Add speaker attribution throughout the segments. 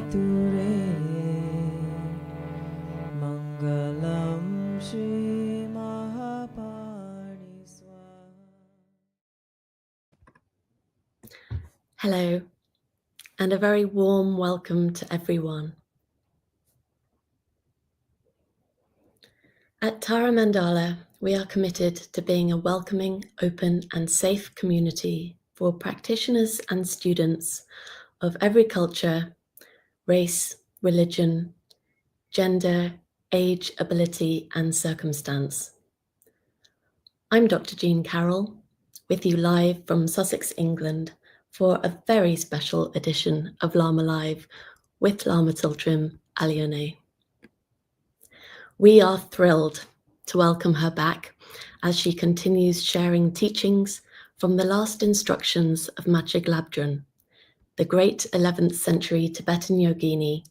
Speaker 1: ture Mangalam Shri Mahapani Swaha.
Speaker 2: Hello, and a very warm welcome to everyone. At Tara Mandala, we are committed to being a welcoming, open, and safe community for practitioners and students of every culture, race, religion, gender, age, ability, and circumstance. I'm Dr. Jean Carroll, with you live from Sussex, England, for a very special edition of Lama Live with Lama Tsultrim Allione. We are thrilled to welcome her back as she continues sharing teachings from the last instructions of Machig Labdrön, the great 11th century Tibetan yogini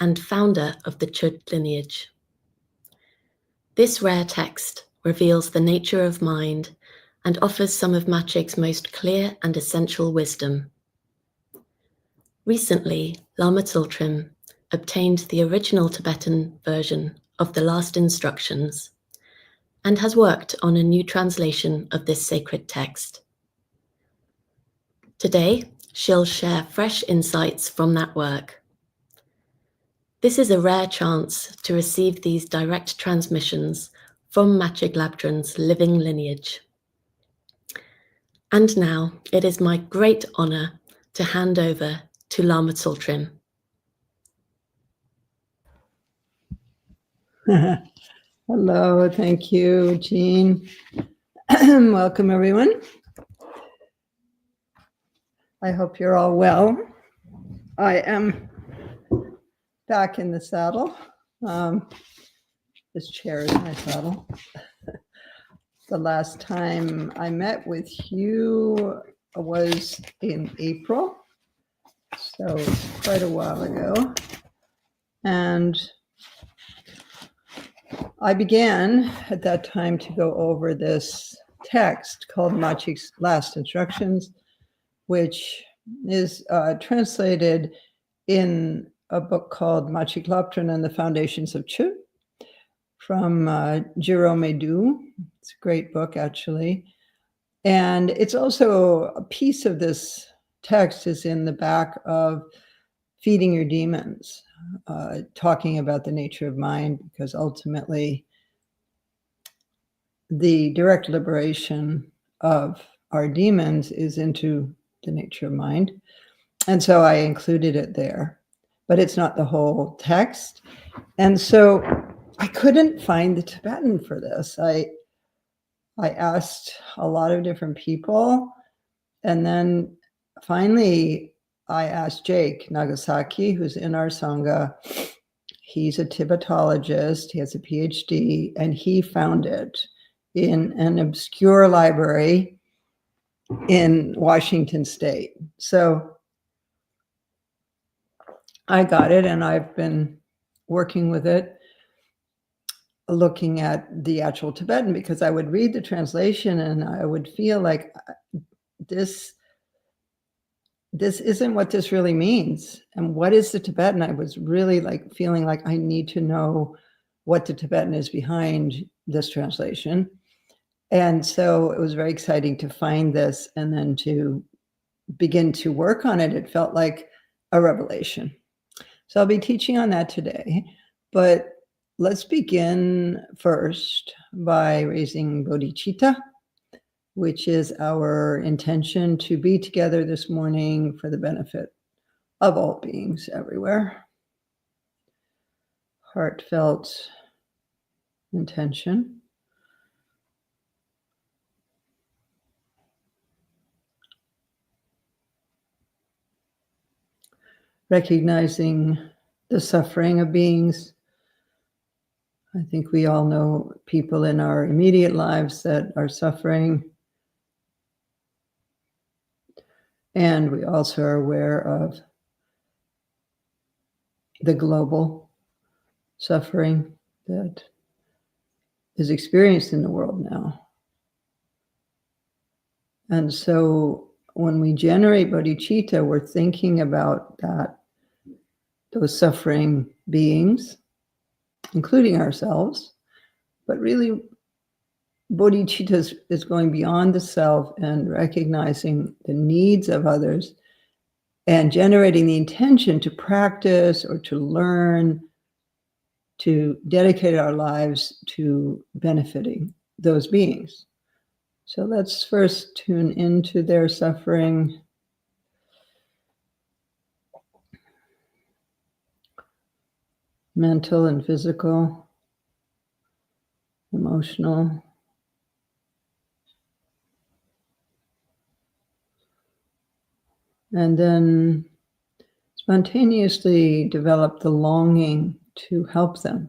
Speaker 2: and founder of the Chöd lineage. This rare text reveals the nature of mind and offers some of Machig's most clear and essential wisdom. Recently, Lama Tsultrim obtained the original Tibetan version of the last instructions and has worked on a new translation of this sacred text. Today, she'll share fresh insights from that work. This is a rare chance to receive these direct transmissions from Machig Labdrön's living lineage. And now, it is my great honor to hand over to Lama Tsultrim.
Speaker 3: Hello, thank you, Jean. Welcome, everyone. I hope you're all well. I am back in the saddle. This chair is my saddle. The last time I met with you was in April, so quite a while ago. And I began at that time to go over this text called Machig's Last Instructions, which is translated in a book called Machig Labdrön and the Foundations of Chöd from Jerome Du. It's a great book, actually. And it's also a piece of this text is in the back of Feeding Your Demons, talking about the nature of mind, because ultimately the direct liberation of our demons is into the nature of mind. And so I included it there, but it's not the whole text. And so I couldn't find the Tibetan for this. I asked a lot of different people, and then finally I asked Jake Nagasaki, who's in our Sangha. He's a Tibetologist, he has a PhD, and he found it in an obscure library in Washington State. So I got it, and I've been working with it, looking at the actual Tibetan, because I would read the translation and I would feel like this isn't what this really means. And what is the Tibetan? I was really like feeling like I need to know what the Tibetan is behind this translation. And so it was very exciting to find this and then to begin to work on it. It felt like a revelation. So I'll be teaching on that today, but let's begin first by raising bodhicitta, which is our intention to be together this morning for the benefit of all beings everywhere. Heartfelt intention. Recognizing the suffering of beings. I think we all know people in our immediate lives that are suffering. And we also are aware of the global suffering that is experienced in the world now. And so when we generate bodhicitta, we're thinking about that, those suffering beings, including ourselves. But really, bodhicitta is going beyond the self and recognizing the needs of others and generating the intention to practice or to learn, to dedicate our lives to benefiting those beings. So let's first tune into their suffering. Mental and physical, emotional. And then spontaneously develop the longing to help them.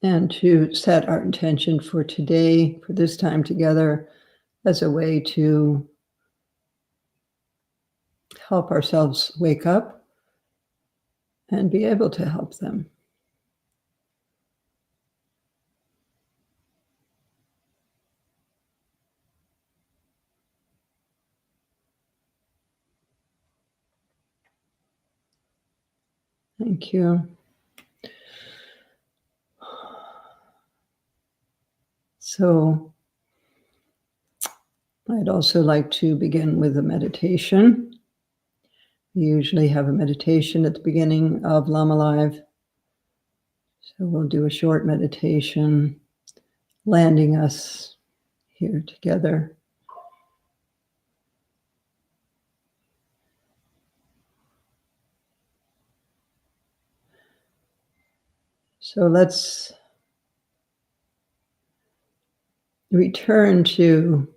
Speaker 3: And to set our intention for today, for this time together, as a way to help ourselves wake up and be able to help them. Thank you. So I'd also like to begin with a meditation. We usually have a meditation at the beginning of Lama Live. So we'll do a short meditation, landing us here together. So let's return to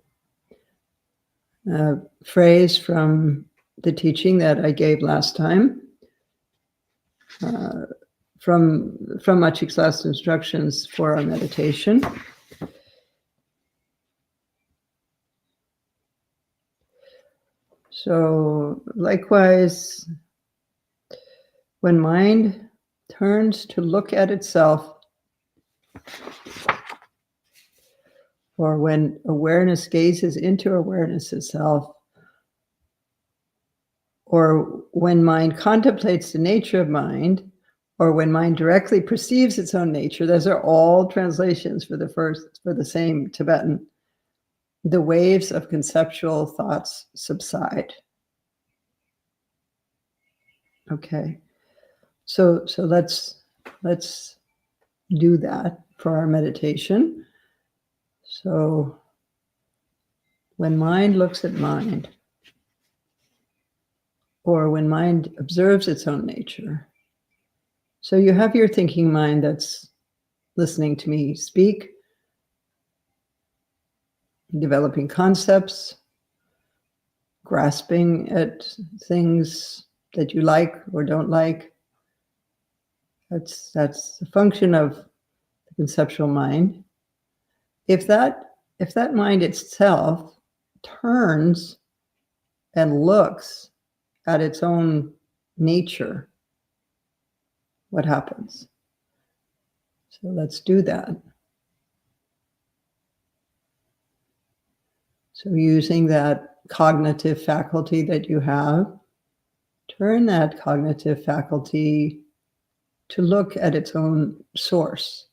Speaker 3: a phrase from the teaching that I gave last time, from Machig's last instructions for our meditation. So likewise, when mind turns to look at itself, or when awareness gazes into awareness itself, or when mind contemplates the nature of mind, or when mind directly perceives its own nature, those are all translations for the same Tibetan. The waves of conceptual thoughts subside. Okay, so let's do that for our meditation. So when mind looks at mind, or when mind observes its own nature, so you have your thinking mind that's listening to me speak, developing concepts, grasping at things that you like or don't like. That's a function of the conceptual mind. If that mind itself turns and looks at its own nature, what happens? So let's do that. So using that cognitive faculty that you have, turn that cognitive faculty to look at its own source.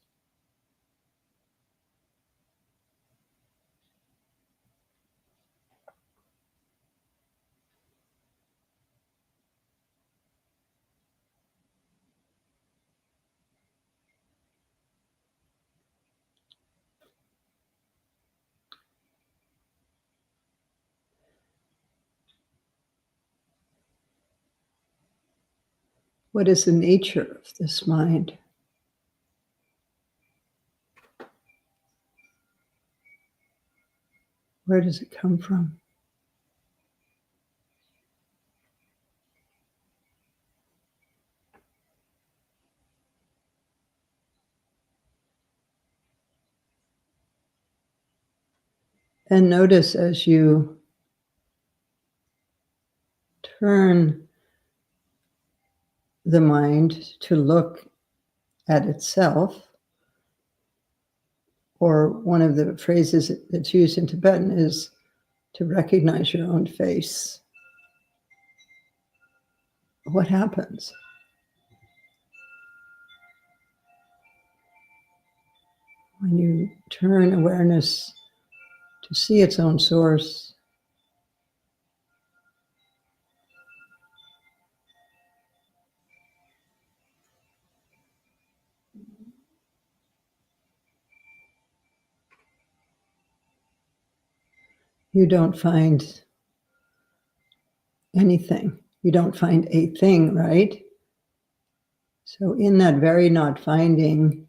Speaker 3: What is the nature of this mind? Where does it come from? And notice as you turn the mind to look at itself, or one of the phrases that's used in Tibetan is to recognize your own face. What happens? When you turn awareness to see its own source, you don't find anything. You don't find a thing, right? So in that very not finding,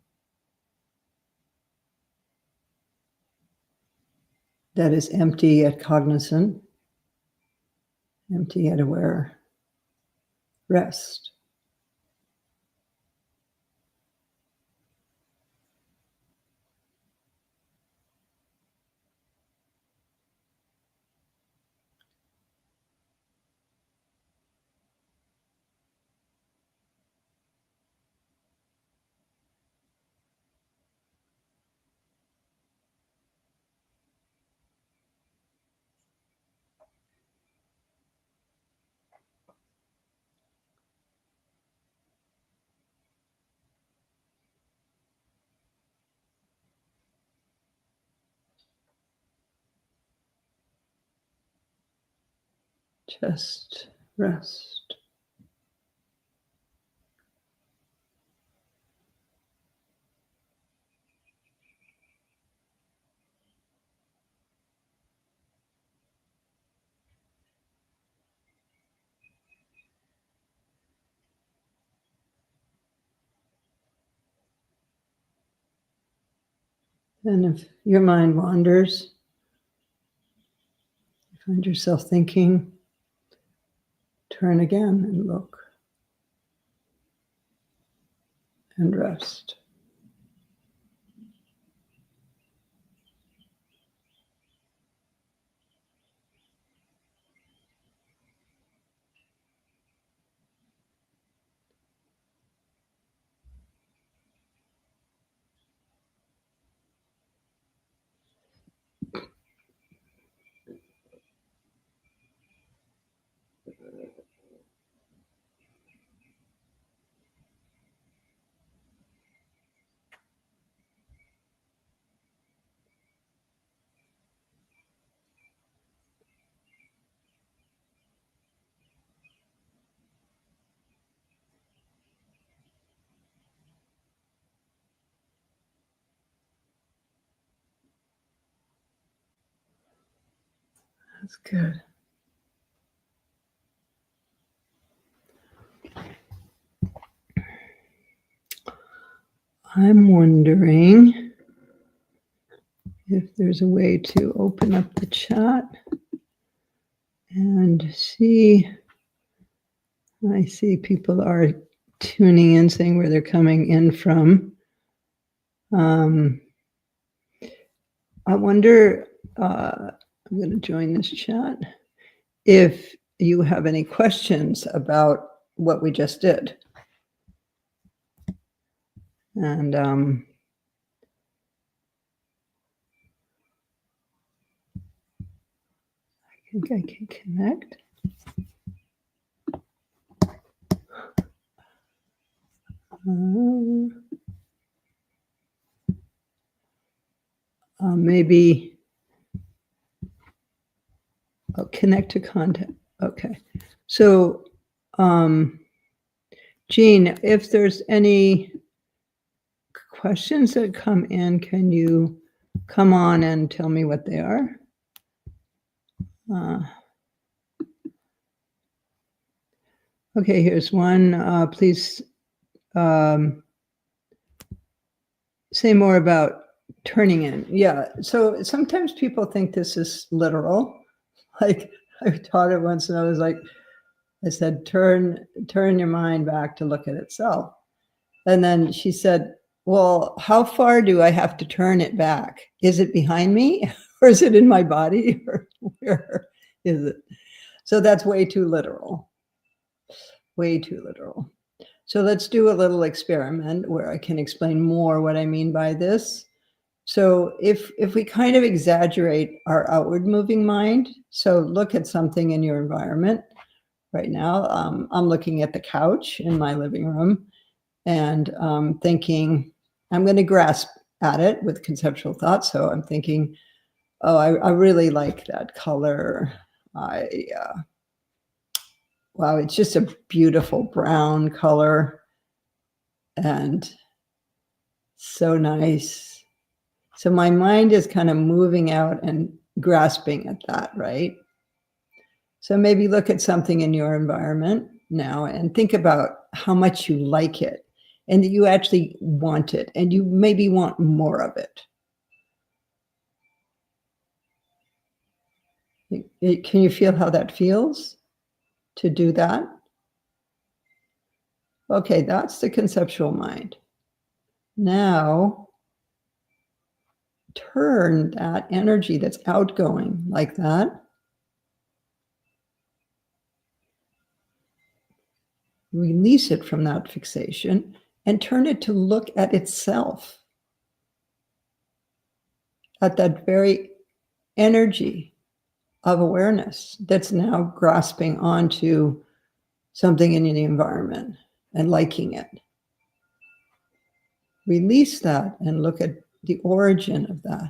Speaker 3: that is empty yet cognizant, empty yet aware, rest. Just rest. And if your mind wanders, you find yourself thinking, turn again and look and rest. That's good. I'm wondering if there's a way to open up the chat and see. I see people are tuning in, saying where they're coming in from. I wonder, I'm going to join this chat, if you have any questions about what we just did. And I think I can connect. Maybe I'll connect to content. Okay. So, Jean, if there's any questions that come in, can you come on and tell me what they are? Okay, here's one. Please say more about turning in. Yeah, so sometimes people think this is literal. Like I taught it once and I was like, I said, turn your mind back to look at itself. And then she said, well, how far do I have to turn it back? Is it behind me or is it in my body or where is it? So that's way too literal. Way too literal. So let's do a little experiment where I can explain more what I mean by this. So if we kind of exaggerate our outward moving mind, so look at something in your environment right now. I'm looking at the couch in my living room and thinking, I'm going to grasp at it with conceptual thought. So I'm thinking, oh, I really like that color. Wow, it's just a beautiful brown color and so nice. So my mind is kind of moving out and grasping at that, right? So maybe look at something in your environment now and think about how much you like it and that you actually want it and you maybe want more of it. Can you feel how that feels to do that? Okay, that's the conceptual mind. Now, turn that energy that's outgoing like that, release it from that fixation, and turn it to look at itself, at that very energy of awareness that's now grasping onto something in the environment and liking it. Release that and look at the origin of that.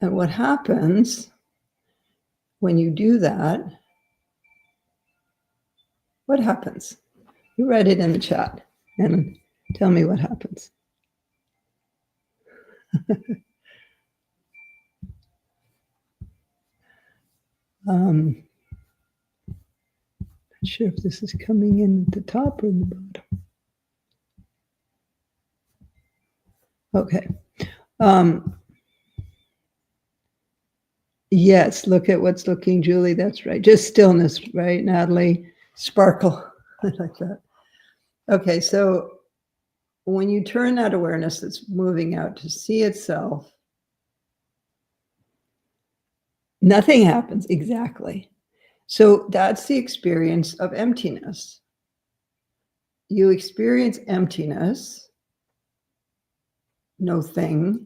Speaker 3: And what happens when you do that, what happens? You write it in the chat and tell me what happens. Not sure if this is coming in at the top or the bottom. Okay. Yes, look at what's looking, Julie. That's right. Just stillness, right, Natalie? Sparkle. I like that. Okay, so when you turn that awareness that's moving out to see itself, nothing happens exactly. So that's the experience of emptiness. You experience emptiness, no thing,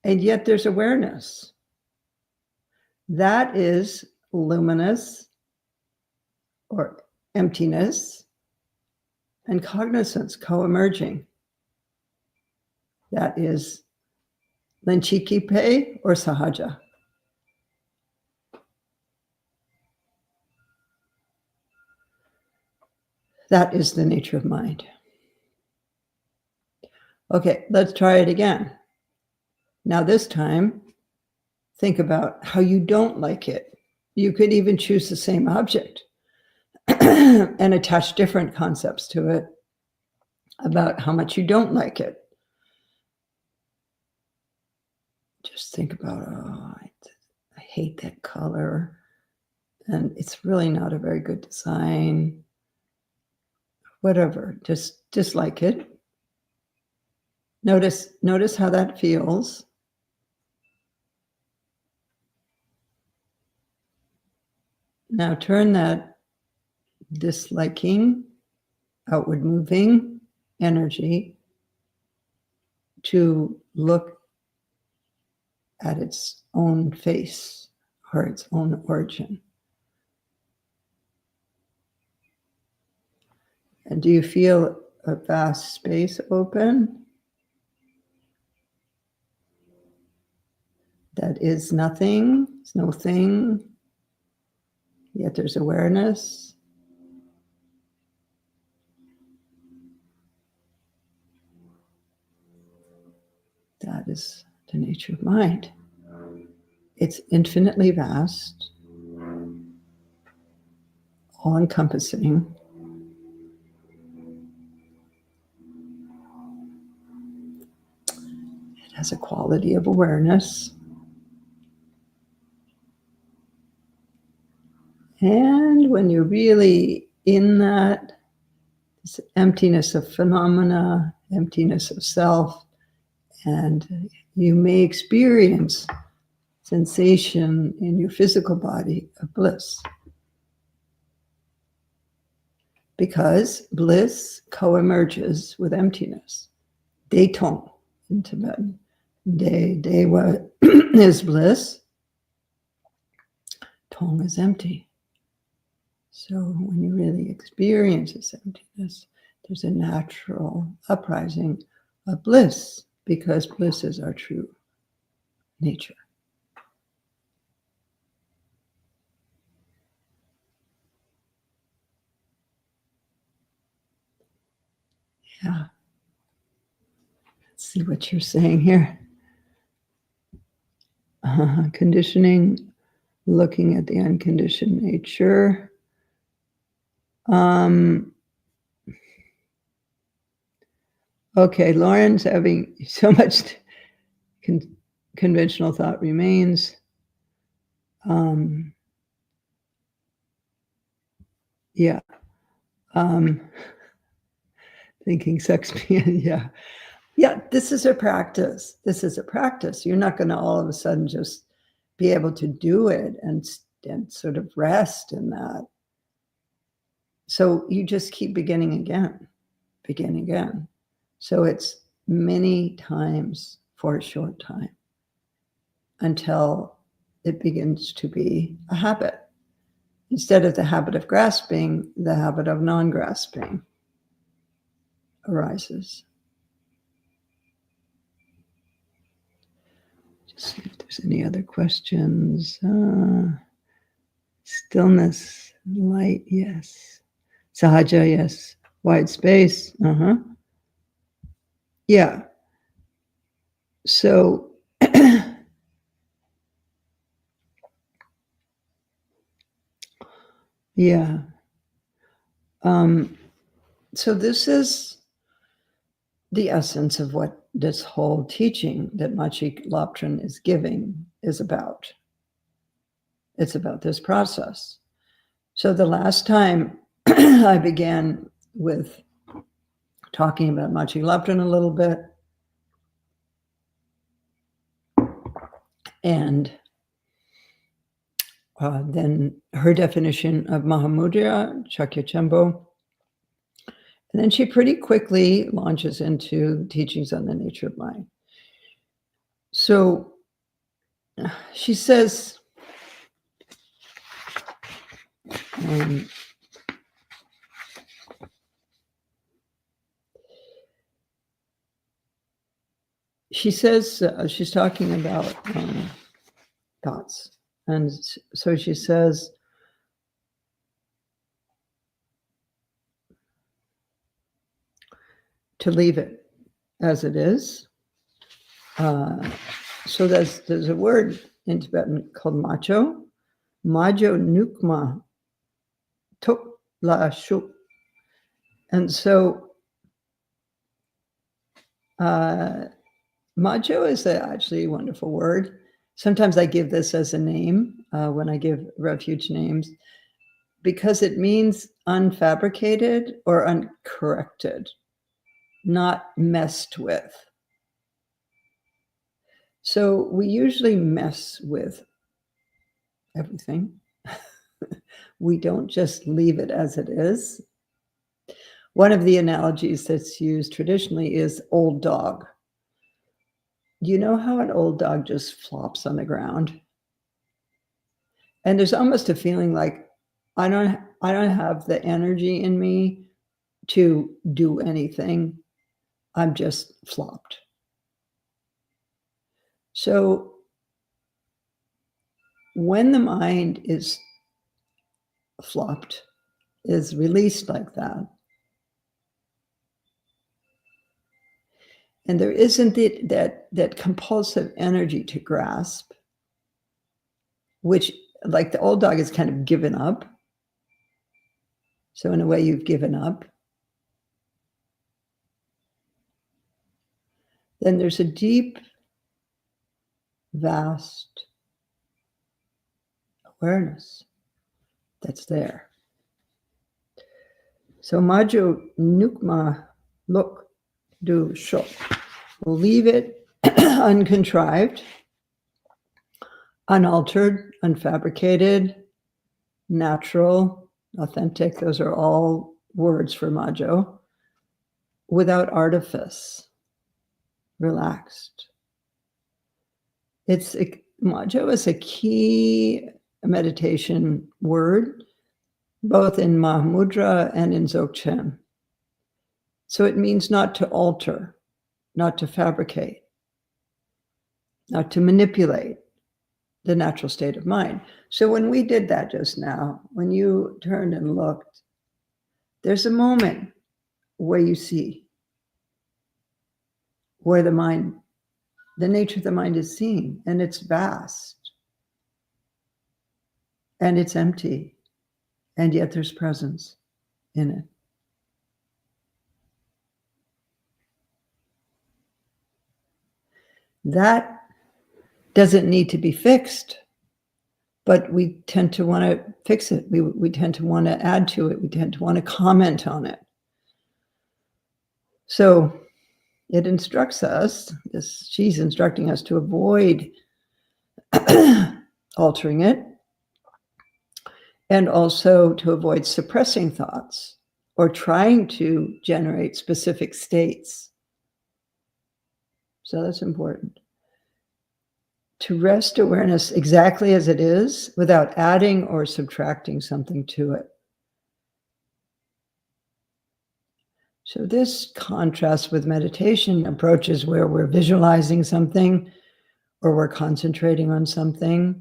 Speaker 3: and yet there's awareness. That is luminous or emptiness and cognizance co-emerging. That is Lenchikipe or Sahaja. That is the nature of mind. Okay, let's try it again. Now this time, think about how you don't like it. You could even choose the same object and attach different concepts to it about how much you don't like it. Just think about, oh, I hate that color, and it's really not a very good design. Whatever, just dislike it. Notice how that feels. Now turn that disliking, outward moving energy to look at its own face or its own origin. And do you feel a vast space open? That is nothing, it's no thing, yet there's awareness. That is the nature of mind. It's infinitely vast, all-encompassing. It has a quality of awareness. And when you're really in that, this emptiness of phenomena, emptiness of self, And you may experience sensation in your physical body of bliss. Because bliss co-emerges with emptiness. Detong in Tibetan. De what is bliss. Tong is empty. So when you really experience this emptiness, there's a natural uprising of bliss, because bliss is our true nature. Yeah. Let's see what you're saying here. Conditioning, looking at the unconditioned nature. Okay, Lauren's having so much conventional thought remains. Yeah. Thinking sex being, yeah. Yeah, this is a practice. This is a practice. You're not going to all of a sudden just be able to do it and sort of rest in that. So you just keep beginning again. So it's many times for a short time until it begins to be a habit. Instead of the habit of grasping, the habit of non-grasping arises. Just see if there's any other questions. Stillness, light, yes. Sahaja, yes. Wide space, yeah. So, yeah. So this is the essence of what this whole teaching that Machig Labdrön is giving is about. It's about this process. So the last time I began with talking about Machig Labdrön a little bit, and then her definition of Mahamudra, Chakyachembo. And then she pretty quickly launches into teachings on the nature of mind. So she says, she's talking about thoughts. And so she says, to leave it as it is. So there's a word in Tibetan called macho. Majo nukma tuk la shuk. And so majo is actually a wonderful word. Sometimes I give this as a name when I give refuge names, because it means unfabricated or uncorrected, not messed with. So we usually mess with everything. We don't just leave it as it is. One of the analogies that's used traditionally is old dog. You know how an old dog just flops on the ground? And there's almost a feeling like I don't have the energy in me to do anything. I'm just flopped. So when the mind is flopped, is released like that, and there isn't that compulsive energy to grasp, which, like the old dog, is kind of given up. So in a way, you've given up. Then there's a deep, vast awareness that's there. So Majo Nukma Luk Du Shok. We'll leave it uncontrived, unaltered, unfabricated, natural, authentic. Those are all words for Majo. Without artifice, relaxed. Majo is a key meditation word, both in Mahamudra and in Dzogchen. So it means not to alter, not to fabricate, not to manipulate the natural state of mind. So when we did that just now, when you turned and looked, there's a moment where you see where the mind, the nature of the mind is seen, and it's vast, and it's empty, and yet there's presence in it. That doesn't need to be fixed, but we tend to want to fix it. We tend to want to add to it. We tend to want to comment on it. So it instructs us, she's instructing us to avoid altering it, and also to avoid suppressing thoughts or trying to generate specific states. So that's important. To rest awareness exactly as it is without adding or subtracting something to it. So this contrasts with meditation approaches where we're visualizing something or we're concentrating on something.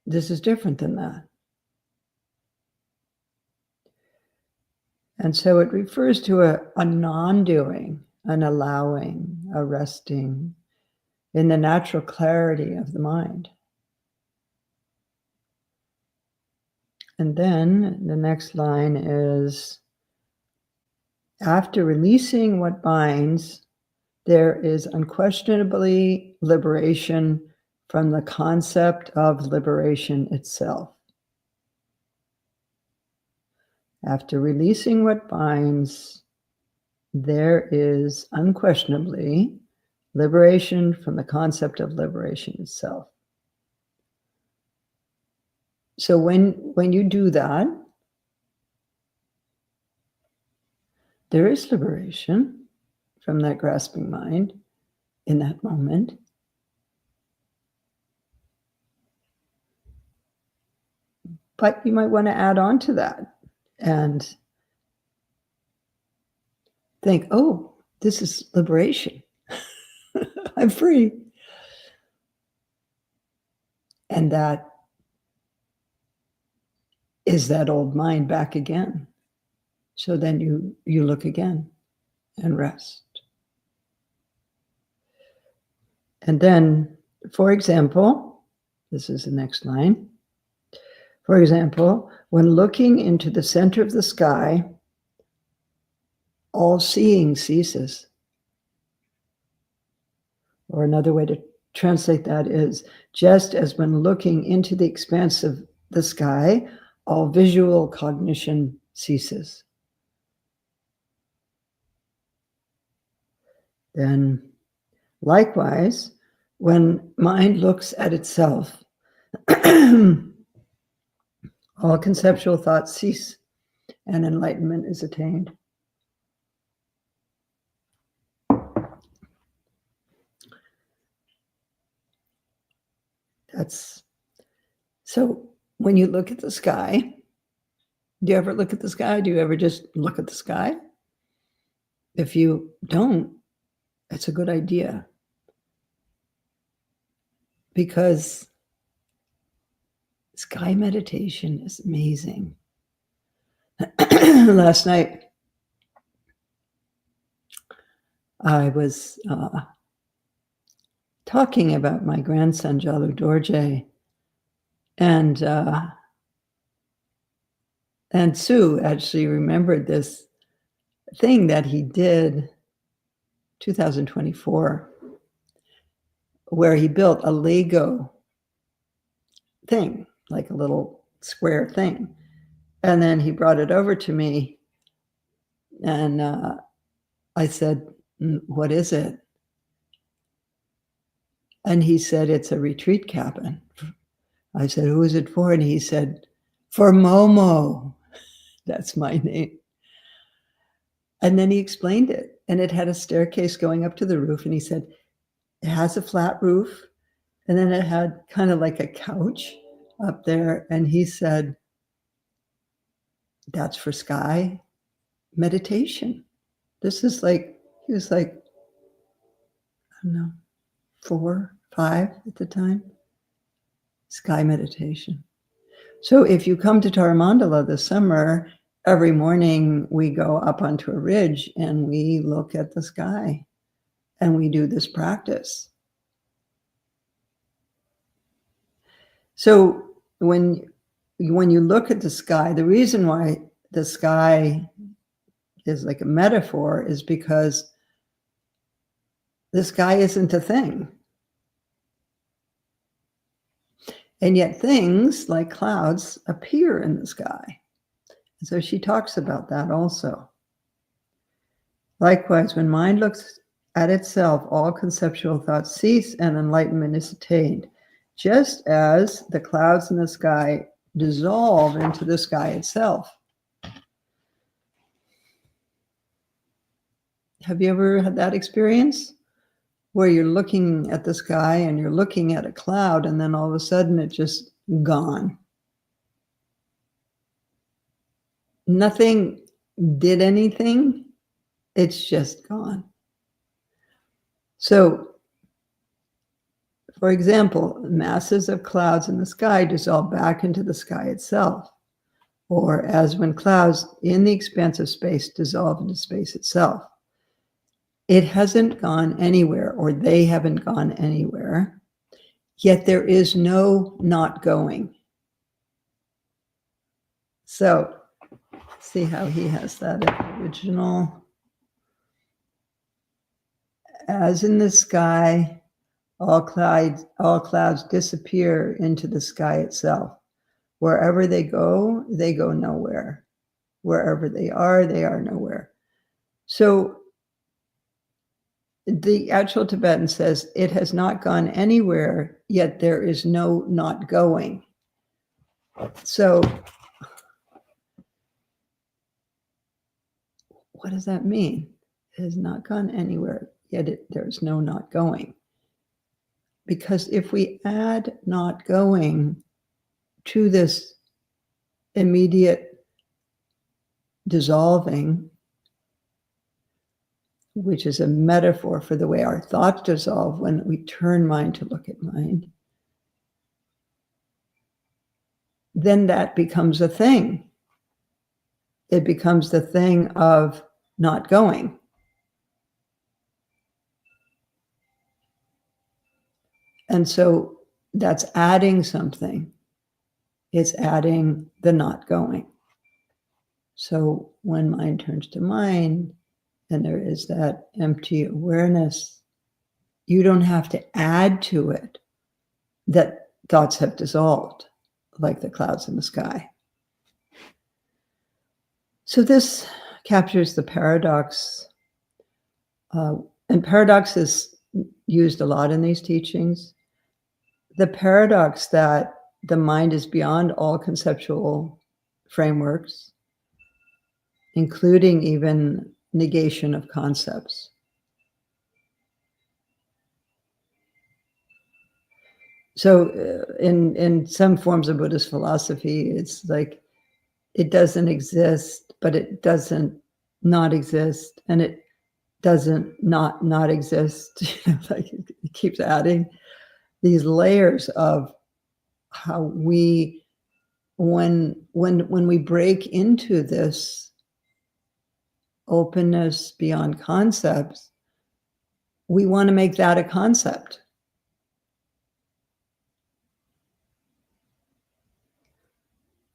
Speaker 3: This is different than that. And so it refers to a non-doing, an allowing, a resting in the natural clarity of the mind. And then the next line is, after releasing what binds, there is unquestionably liberation from the concept of liberation itself. After releasing what binds, there is unquestionably liberation from the concept of liberation itself. So when you do that, there is liberation from that grasping mind in that moment. But you might want to add on to that and think, oh, this is liberation. I'm free. And that is that old mind back again. So then you look again and rest. And then, for example, this is the next line. For example, when looking into the center of the sky, all seeing ceases. Or another way to translate that is, just as when looking into the expanse of the sky, all visual cognition ceases. Then, likewise, when mind looks at itself, all conceptual thoughts cease and enlightenment is attained. So when you look at the sky, do you ever look at the sky? Do you ever just look at the sky? If you don't, it's a good idea. Because sky meditation is amazing. Last night, I was talking about my grandson, Jalu Dorje, and Sue actually remembered this thing that he did 2024, where he built a Lego thing, like a little square thing. And then he brought it over to me, and I said, what is it? And he said, it's a retreat cabin. I said, who is it for? And he said, for Momo. That's my name. And then he explained it. And it had a staircase going up to the roof. And he said, it has a flat roof. And then it had kind of like a couch up there. And he said, that's for sky meditation. This is like, he was like, I don't know, 4, 5 at the time. Sky meditation. So if you come to Tara Mandala this summer, every morning we go up onto a ridge and we look at the sky and we do this practice. So when you look at the sky, the reason why the sky is like a metaphor is because the sky isn't a thing. And yet things like clouds appear in the sky. And so she talks about that also. Likewise, when mind looks at itself, all conceptual thoughts cease and enlightenment is attained, just as the clouds in the sky dissolve into the sky itself. Have you ever had that experience? Where you're looking at the sky and you're looking at a cloud and then all of a sudden it's just gone. Nothing did anything. It's just gone. So, for example, masses of clouds in the sky dissolve back into the sky itself, or as when clouds in the expanse of space dissolve into space itself. It hasn't gone anywhere, or they haven't gone anywhere, yet there is no not going. So, see how he has that in the original. As in the sky, all clouds disappear into the sky itself. Wherever they go nowhere. Wherever they are nowhere. So, the actual Tibetan says, it has not gone anywhere, yet there is no not going. So, what does that mean? It has not gone anywhere, yet there's no not going. Because if we add not going to this immediate dissolving, which is a metaphor for the way our thoughts dissolve when we turn mind to look at mind, then that becomes a thing. It becomes the thing of not going. And so that's adding something. It's adding the not going. So when mind turns to mind, and there is that empty awareness, you don't have to add to it that thoughts have dissolved, like the clouds in the sky. So this captures the paradox, and paradox is used a lot in these teachings. The paradox that the mind is beyond all conceptual frameworks, including even negation of concepts. So in some forms of Buddhist philosophy, it's like it doesn't exist, but it doesn't not exist, and it doesn't not exist. Like it keeps adding these layers of how we, when we break into this openness beyond concepts, we want to make that a concept.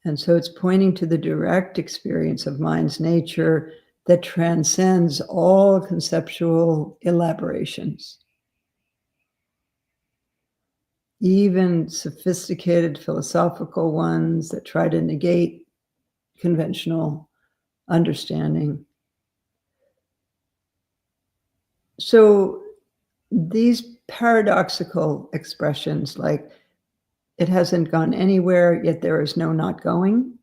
Speaker 3: And so it's pointing to the direct experience of mind's nature that transcends all conceptual elaborations. Even sophisticated philosophical ones that try to negate conventional understanding. So these paradoxical expressions like it hasn't gone anywhere, yet there is no not going,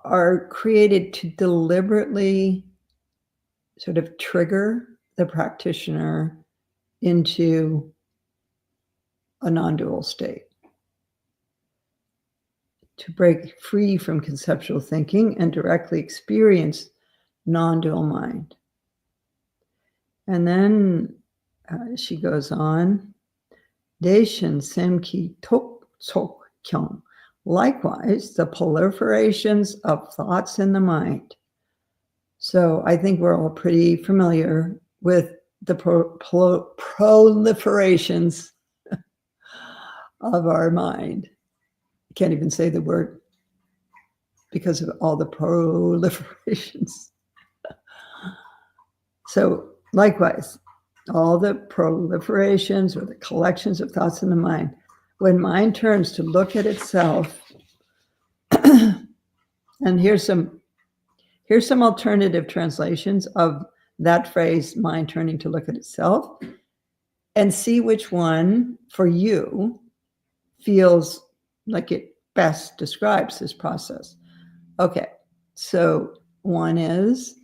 Speaker 3: are created to deliberately sort of trigger the practitioner into a non-dual state, to break free from conceptual thinking and directly experience non-dual mind. And then she goes on, Deshin Semki Tok Tsok Kyung. Likewise, the proliferations of thoughts in the mind. So I think we're all pretty familiar with the proliferations of our mind. I can't even say the word because of all the proliferations. So likewise, all the proliferations or the collections of thoughts in the mind, when mind turns to look at itself, and here's some alternative translations of that phrase, mind turning to look at itself, and see which one for you feels like it best describes this process. Okay, so one is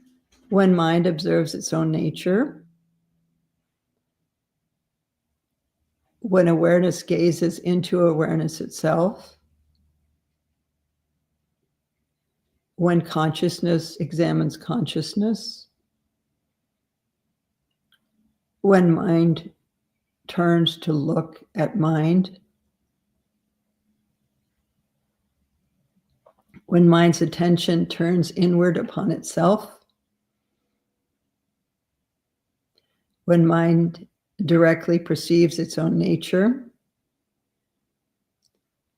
Speaker 3: when mind observes its own nature, when awareness gazes into awareness itself, when consciousness examines consciousness, when mind turns to look at mind, when mind's attention turns inward upon itself, when mind directly perceives its own nature,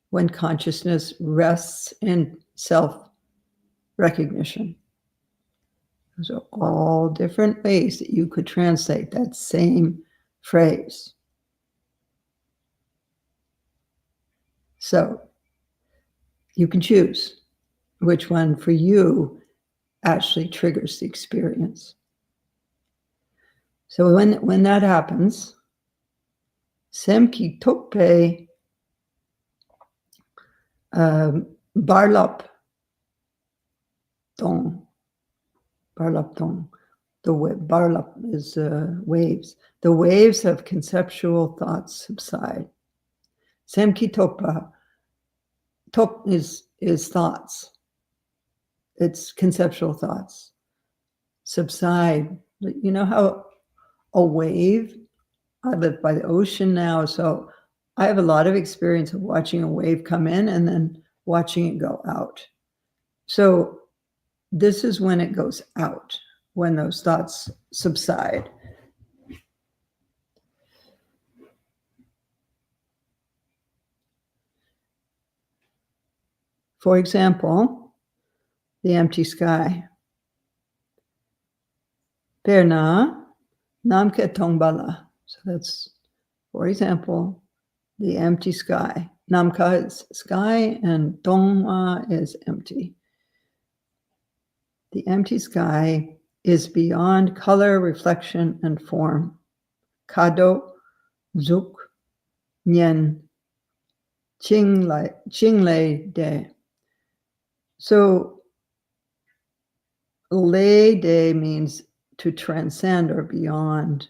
Speaker 3: when consciousness rests in self-recognition. Those are all different ways that you could translate that same phrase. So you can choose which one for you actually triggers the experience. So when that happens, Semki Tokpe Barlap Dong. Barlap Dong. Barlap is waves. The waves of conceptual thoughts subside. Semki Tokpa. Tok is thoughts. It's conceptual thoughts. Subside. You know how a wave, I live by the ocean now, so I have a lot of experience of watching a wave come in and then watching it go out. So this is when it goes out, when those thoughts subside. For example, the empty sky. Perna Namke Tongbala. So that's, for example, the empty sky. Namka is sky and Tongma is empty. The empty sky is beyond color, reflection, and form. Kado, Zuk, Nyen, Chingle De. So, Le De means to transcend or beyond,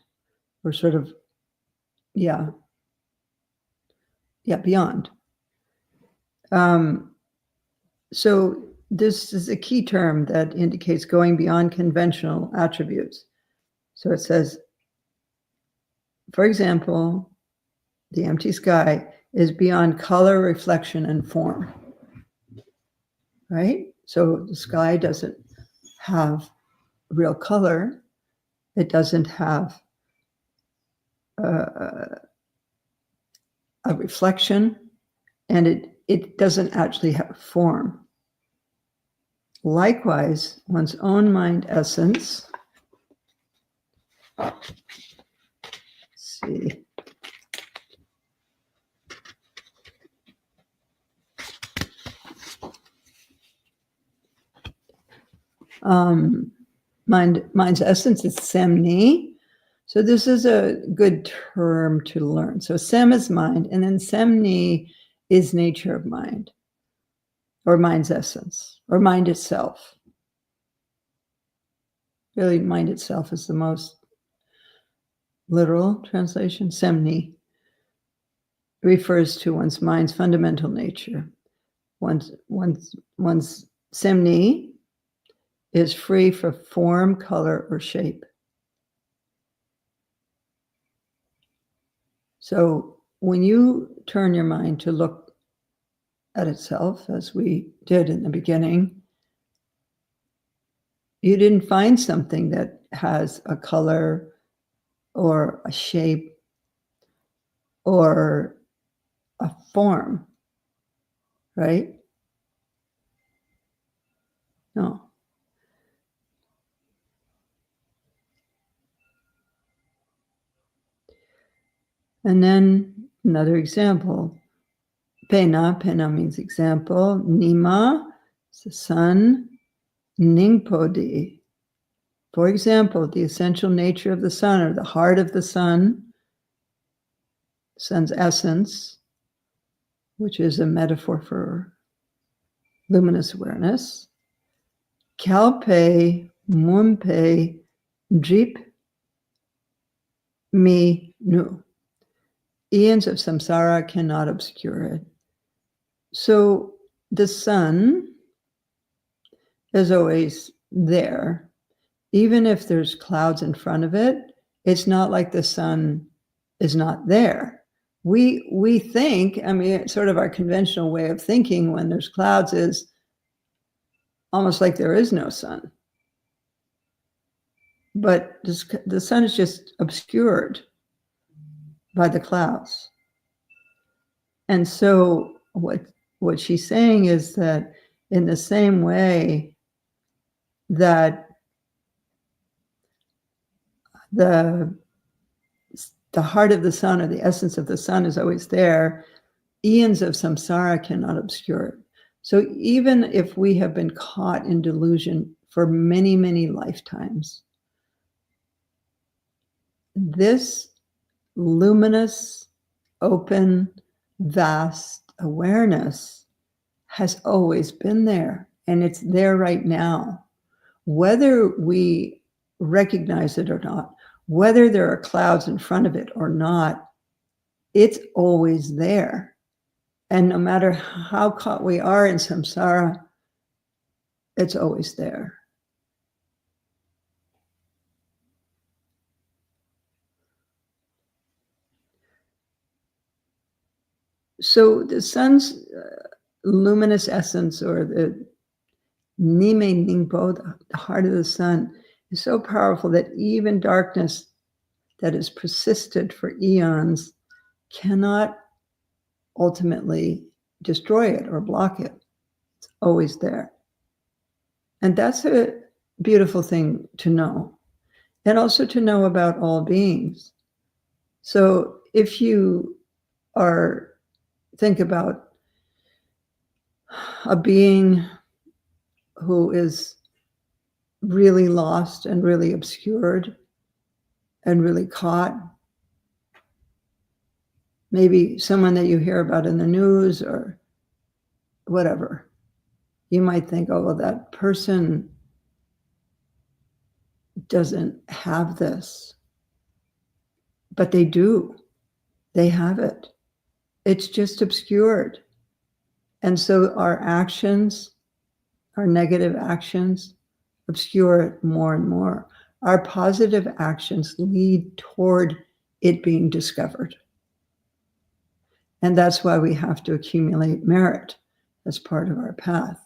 Speaker 3: or sort of, beyond. So this is a key term that indicates going beyond conventional attributes. So it says, for example, the empty sky is beyond color, reflection, and form. Right? So the sky doesn't have real color. It doesn't have a reflection, and it doesn't actually have form. Likewise, one's own mind essence, let's see. Mind's essence is semni, So this is a good term to learn. So sem is mind, and then semni is nature of mind, or mind's essence, or mind itself. Really, mind itself is the most literal translation. Semni refers to one's mind's fundamental nature. One's semni is free from form, color, or shape. So when you turn your mind to look at itself, as we did in the beginning, you didn't find something that has a color or a shape or a form, right? No. And then another example. Pena means example. Nima is the sun. Ningpodi. For example, the essential nature of the sun, or the heart of the sun's essence, which is a metaphor for luminous awareness. Kalpe mumpe drip mi nu. Eons of samsara cannot obscure it. So the sun is always there. Even if there's clouds in front of it, it's not like the sun is not there. We think, I mean, it's sort of our conventional way of thinking when there's clouds is almost like there is no sun. But the sun is just obscured by the clouds. And so what she's saying is that in the same way that the heart of the sun, or the essence of the sun, is always there, eons of samsara cannot obscure it. So even if we have been caught in delusion for many, many lifetimes, this luminous, open, vast awareness has always been there, and it's there right now. Whether we recognize it or not, whether there are clouds in front of it or not, it's always there. And no matter how caught we are in samsara, it's always there. So the sun's luminous essence, or the Nime Ningpo, the heart of the sun, is so powerful that even darkness that has persisted for eons cannot ultimately destroy it or block it. It's always there. And that's a beautiful thing to know. And also to know about all beings. So if you think about a being who is really lost and really obscured and really caught, maybe someone that you hear about in the news or whatever, you might think, oh, well, that person doesn't have this. But they do. They have it. It's just obscured. And so our actions, our negative actions, obscure it more and more. Our positive actions lead toward it being discovered. And that's why we have to accumulate merit as part of our path.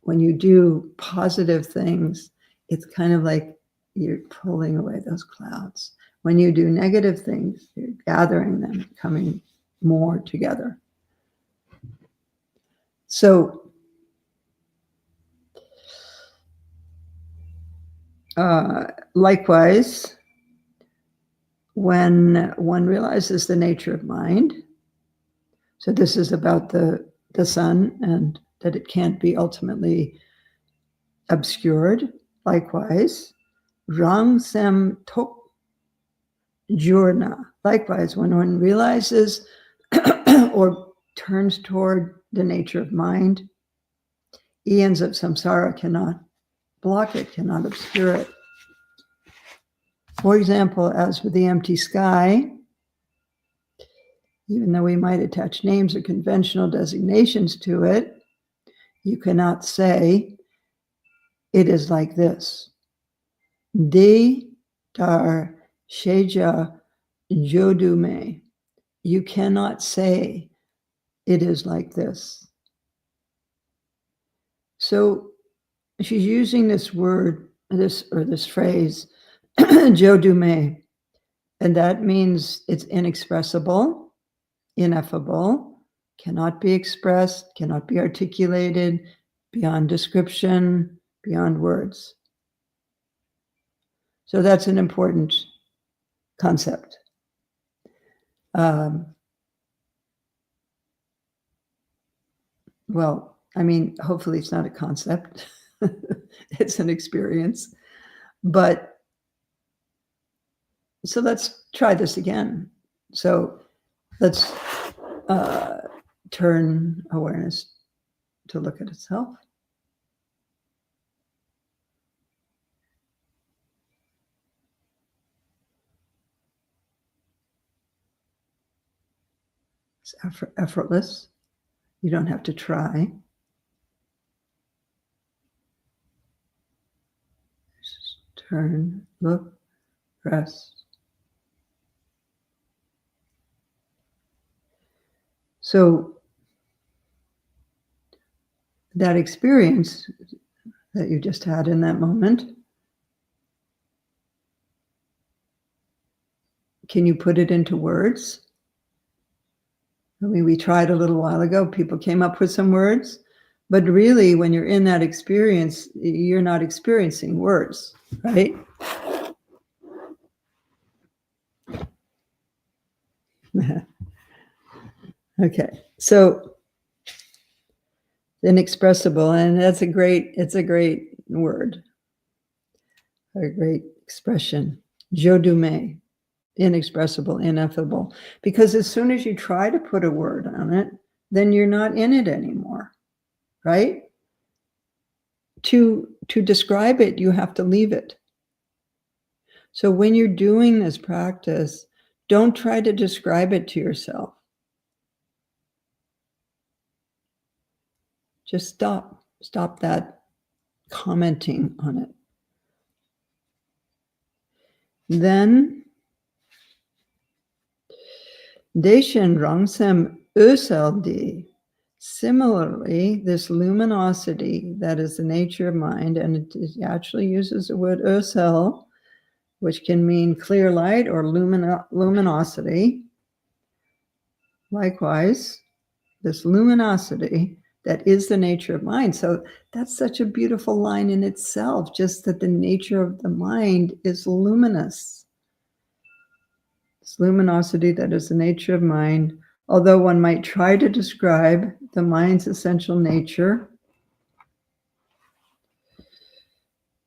Speaker 3: When you do positive things, it's kind of like you're pulling away those clouds. When you do negative things, you're gathering them, coming more together. So likewise, when one realizes the nature of mind, so this is about the sun and that it can't be ultimately obscured. Likewise, Rang Sem Tok jurna. Likewise, when one realizes or turns toward the nature of mind, eons of samsara cannot block it, cannot obscure it. For example, as with the empty sky, even though we might attach names or conventional designations to it, you cannot say, it is like this. De tar sheja jodume. You cannot say, it is like this. So she's using this word, this phrase, jodume, and that means it's inexpressible, ineffable, cannot be expressed, cannot be articulated, beyond description, beyond words. So that's an important concept. Well, I mean, hopefully it's not a concept. It's an experience. But so let's try this again. So let's turn awareness to look at itself. It's effortless. You don't have to try. Just turn, look, rest. So that experience that you just had in that moment, can you put it into words? I mean, we tried a little while ago, people came up with some words, but really when you're in that experience, you're not experiencing words, right? Okay, so inexpressible, and it's a great word, a great expression, jodume. Inexpressible, ineffable. Because as soon as you try to put a word on it, then you're not in it anymore, right? To describe it, you have to leave it. So when you're doing this practice, don't try to describe it to yourself. Just stop that commenting on it. Then Deshen Rangsem Öseldi. Similarly, this luminosity that is the nature of mind, and it actually uses the word Ösel, which can mean clear light or luminosity. Likewise, this luminosity that is the nature of mind. So that's such a beautiful line in itself, just that the nature of the mind is luminous. This luminosity that is the nature of mind, although one might try to describe the mind's essential nature,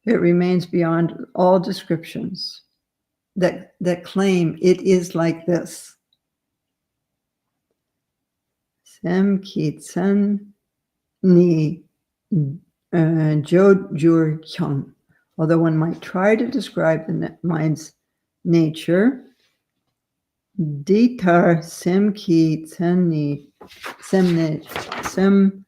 Speaker 3: it remains beyond all descriptions that claim it is like this. Sem kitsen ni jojur kyang. Although one might try to describe the mind's nature, ditar sem kitsen ni sem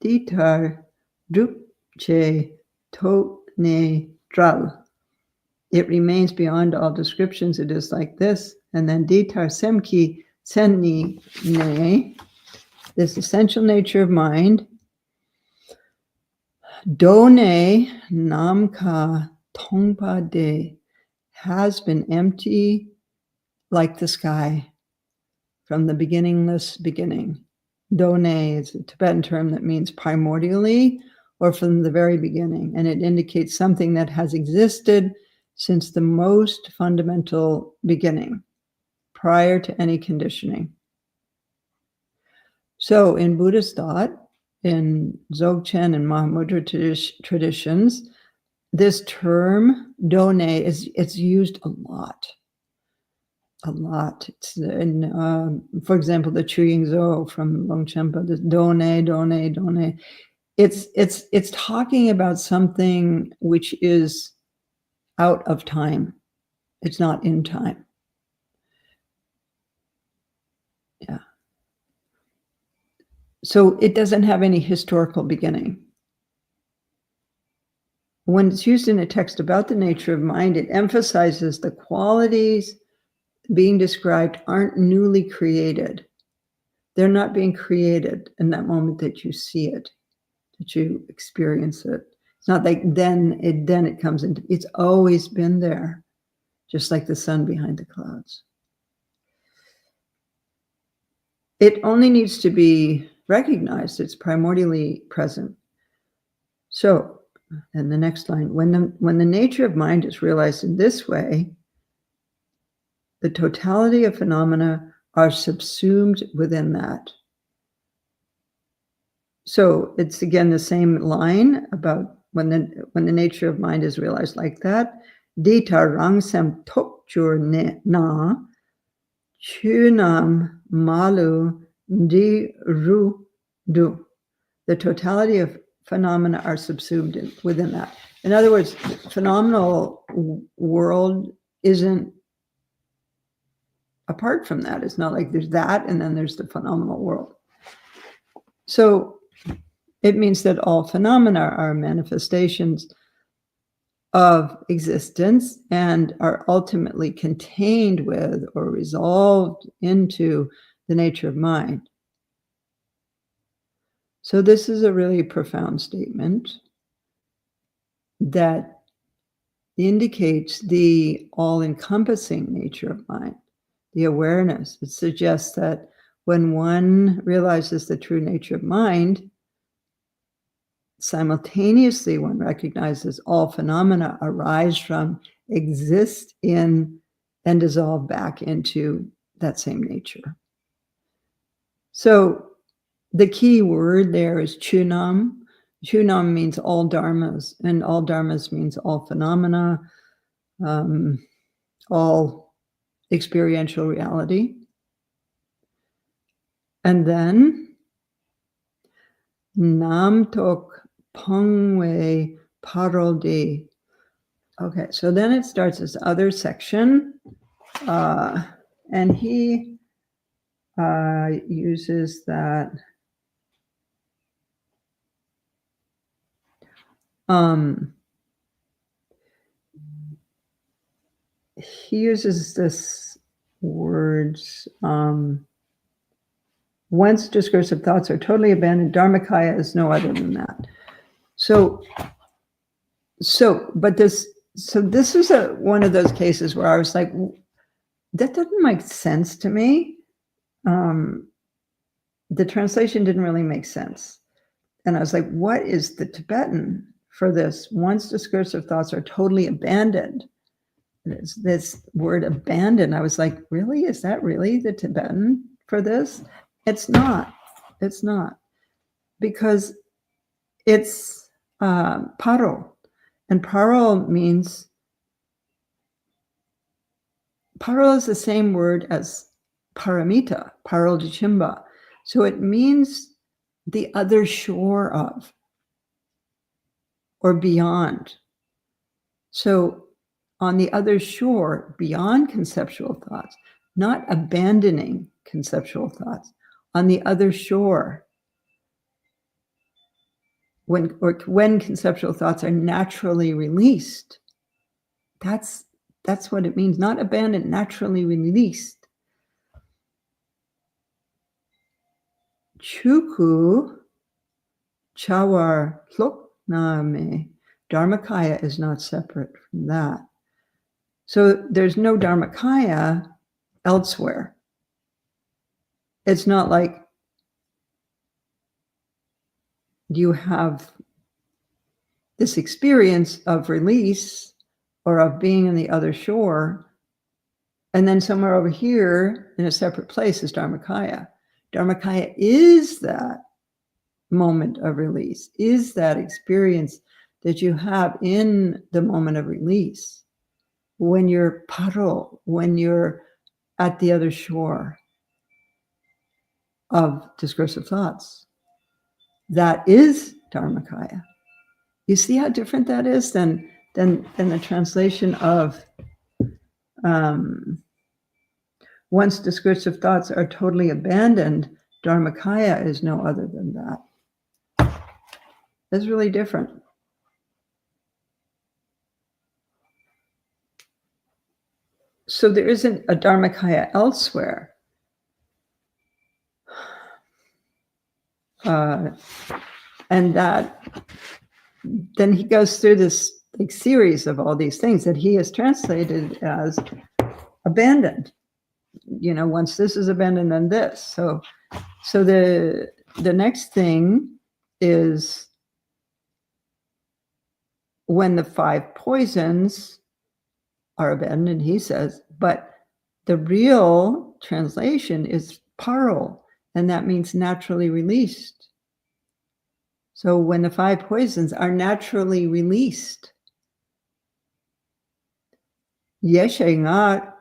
Speaker 3: ditar drupche to ne dral. It remains beyond all descriptions. It is like this. And then ditar semki senni ne, this essential nature of mind, done namka tongpa de, has been empty like the sky from the beginningless beginning. Done is a Tibetan term that means primordially or from the very beginning, and it indicates something that has existed since the most fundamental beginning, prior to any conditioning. So in Buddhist thought, in Dzogchen and Mahamudra traditions, this term done it's used a lot. It's in, for example, the Chuyingzo from Longchenpa, this done. It's talking about something which is out of time. It's not in time. Yeah. So it doesn't have any historical beginning. When it's used in a text about the nature of mind, it emphasizes the qualities being described aren't newly created. They're not being created in that moment that you see it, that you experience it. It's not like then it comes into, it's always been there, just like the sun behind the clouds. It only needs to be recognized. It's primordially present. So, and the next line, when the nature of mind is realized in this way, the totality of phenomena are subsumed within that. So it's again the same line about when the nature of mind is realized like that. Dita rangsam tokjur na chunam malu di ru du. The totality of phenomena are subsumed within that. In other words, phenomenal world isn't apart from that. It's not like there's that and then there's the phenomenal world. So it means that all phenomena are manifestations of existence and are ultimately contained with or resolved into the nature of mind. So this is a really profound statement that indicates the all-encompassing nature of mind, the awareness. It suggests that when one realizes the true nature of mind, simultaneously one recognizes all phenomena arise from, exist in, and dissolve back into that same nature. So the key word there is chunam. Chunam means all dharmas, and all dharmas means all phenomena, all experiential reality. And then nam tok pangwe parodi. Okay, so then it starts this other section, and he uses that. He uses this words. Once discursive thoughts are totally abandoned, Dharmakaya is no other than that. So this is one of those cases where I was like, that doesn't make sense to me. The translation didn't really make sense. And I was like, what is the Tibetan for this? Once discursive thoughts are totally abandoned. This word abandoned, I was like, really? Is that really the Tibetan for this? It's not. It's not. Because it's paro. And paro means, paro is the same word as paramita, paro jichimba. So it means the other shore of, or beyond. So on the other shore, beyond conceptual thoughts, not abandoning conceptual thoughts, on the other shore, when conceptual thoughts are naturally released, that's what it means, not abandoned, naturally released. Chuku chawar plokname. Dharmakaya is not separate from that. So there's no Dharmakaya elsewhere. It's not like you have this experience of release or of being in the other shore, and then somewhere over here in a separate place is Dharmakaya. Dharmakaya is that moment of release, is that experience that you have in the moment of release, when you're paro, when you're at the other shore of discursive thoughts, that is Dharmakaya. You see how different that is than the translation of once discursive thoughts are totally abandoned, Dharmakaya is no other than that. That's really different. So there isn't a Dharmakaya elsewhere. And that then he goes through this like series of all these things that he has translated as abandoned. You know, once this is abandoned, then this. So the next thing is when the 5 poisons are abandoned, he says, but the real translation is paro, and that means naturally released. So when the 5 poisons are naturally released, yeshe nga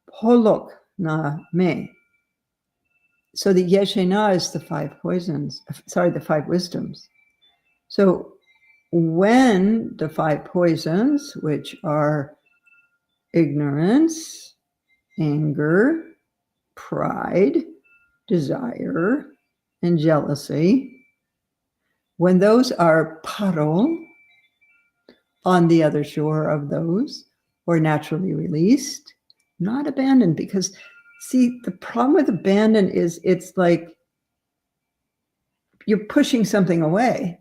Speaker 3: polok na me. So the yeshe na is the 5 poisons, the 5 wisdoms. So when the 5 poisons, which are ignorance, anger, pride, desire, and jealousy, when those are paro, on the other shore of those, or naturally released, not abandoned, because see, the problem with abandon is it's like you're pushing something away.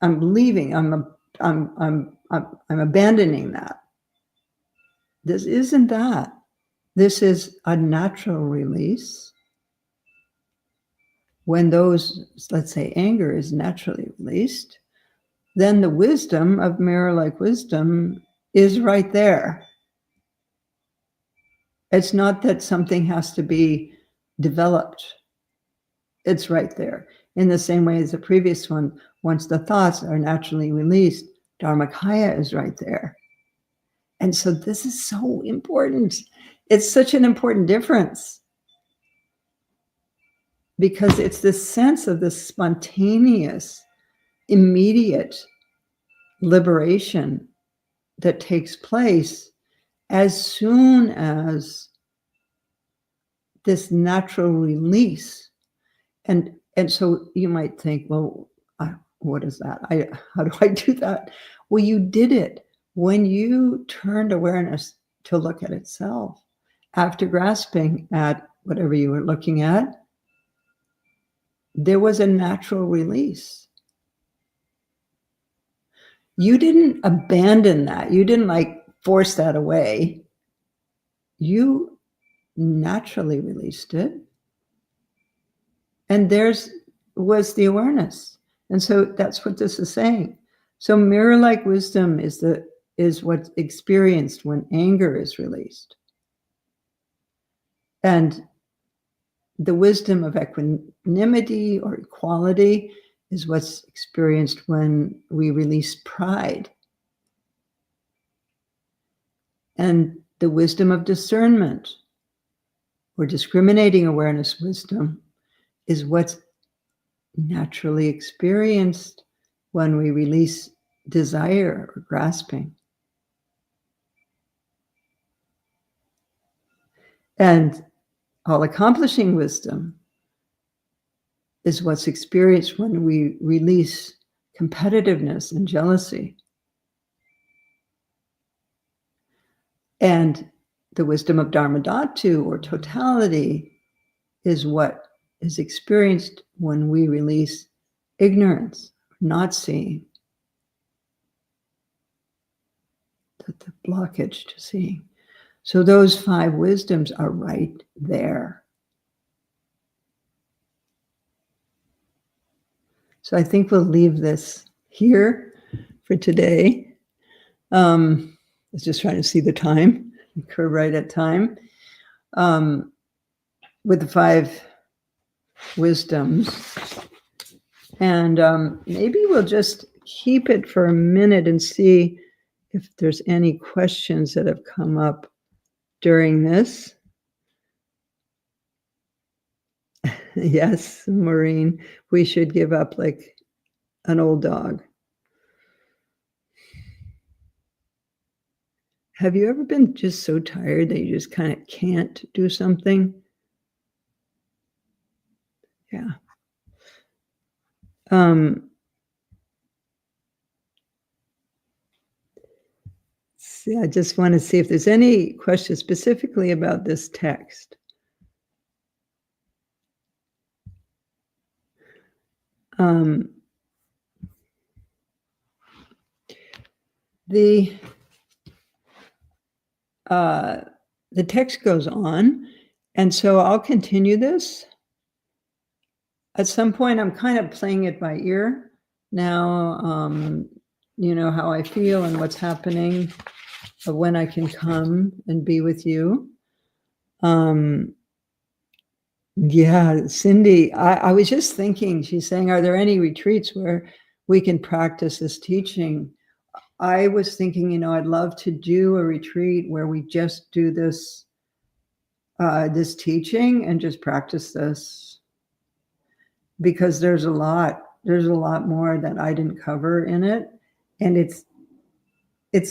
Speaker 3: I'm leaving. I'm abandoning that. This isn't that. This is a natural release. When those, let's say, anger is naturally released, then the wisdom of mirror-like wisdom is right there. It's not that something has to be developed. It's right there. In the same way as the previous one, once the thoughts are naturally released, Dharmakaya is right there. And so this is so important. It's such an important difference, because it's this sense of this spontaneous, immediate liberation that takes place as soon as this natural release. And so you might think, well, what is that? How do I do that? Well, you did it when you turned awareness to look at itself. After grasping at whatever you were looking at, there was a natural release. You didn't abandon that. You didn't like force that away. You naturally released it. And there's was the awareness. And so that's what this is saying. So mirror-like wisdom is what's experienced when anger is released. And the wisdom of equanimity or equality is what's experienced when we release pride. And the wisdom of discernment or discriminating awareness wisdom is what's naturally experienced when we release desire or grasping. And all-accomplishing wisdom is what's experienced when we release competitiveness and jealousy. And the wisdom of Dharmadhatu or totality is what is experienced when we release ignorance, not seeing, the blockage to seeing. So those 5 wisdoms are right there. So I think we'll leave this here for today. I was just trying to see the time. We're right at time. With the 5 wisdoms, And maybe we'll just keep it for a minute and see if there's any questions that have come up during this. Yes, Maureen, we should give up like an old dog. Have you ever been just so tired that you just kind of can't do something? Yeah. See, I just want to see if there's any questions specifically about this text. The text goes on, and so I'll continue this. At some point, I'm kind of playing it by ear now, you know, how I feel and what's happening, of when I can come and be with you. Yeah, Cindy, I was just thinking, she's saying, are there any retreats where we can practice this teaching? I was thinking, you know, I'd love to do a retreat where we just do this, this teaching and just practice this, because there's a lot more that I didn't cover in it, and it's